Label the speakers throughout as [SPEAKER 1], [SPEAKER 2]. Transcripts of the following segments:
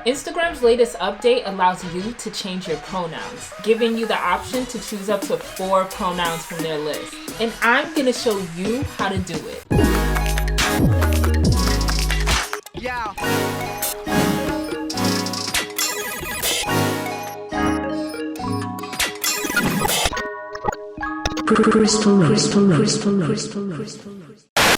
[SPEAKER 1] Instagram's latest update allows you to change your pronouns, giving you the option to choose up to 4 pronouns from their list. And I'm gonna show you how to do it.
[SPEAKER 2] Yeah.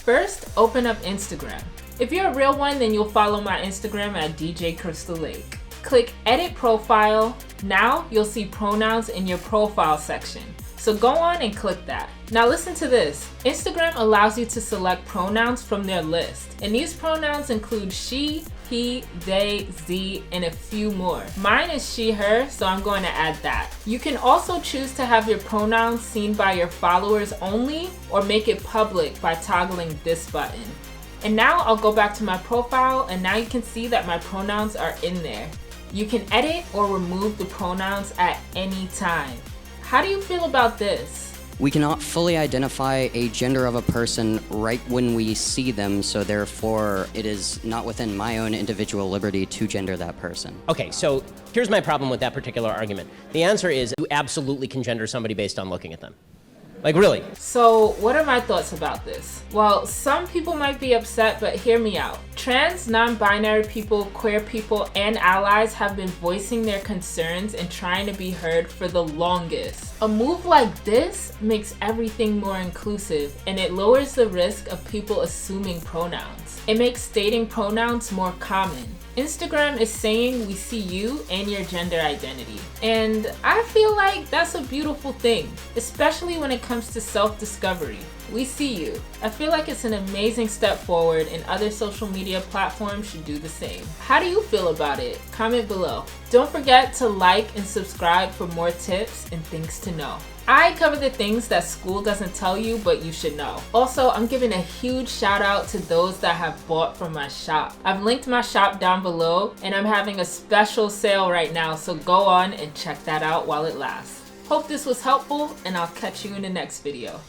[SPEAKER 1] First, open up Instagram. If you're a real one, then you'll follow my Instagram at DJ Krystal Lake. Click Edit Profile. Now you'll see pronouns in your profile section. So go on and click that. Now listen to this. Instagram allows you to select pronouns from their list. And these pronouns include she, he, they, ze, and a few more. Mine is she, her, so I'm going to add that. You can also choose to have your pronouns seen by your followers only, or make it public by toggling this button. And now I'll go back to my profile, and now you can see that my pronouns are in there. You can edit or remove the pronouns at any time. How do you feel about this?
[SPEAKER 3] We cannot fully identify a gender of a person right when we see them, so therefore it is not within my own individual liberty to gender that person.
[SPEAKER 4] Okay, so here's my problem with that particular argument. The answer is you absolutely can gender somebody based on looking at them. Like, really.
[SPEAKER 1] So what are my thoughts about this? Well, some people might be upset, but hear me out. Trans, non-binary people, queer people, and allies have been voicing their concerns and trying to be heard for the longest. A move like this makes everything more inclusive, and it lowers the risk of people assuming pronouns. It makes stating pronouns more common. Instagram is saying we see you and your gender identity. And I feel like that's a beautiful thing, especially when it comes to self-discovery. We see you. I feel like it's an amazing step forward, and other social media platforms should do the same. How do you feel about it? Comment below. Don't forget to like and subscribe for more tips and things to know. I cover the things that school doesn't tell you, but you should know. Also, I'm giving a huge shout out to those that have bought from my shop. I've linked my shop down below, and I'm having a special sale right now, so go on and check that out while it lasts. Hope this was helpful, and I'll catch you in the next video.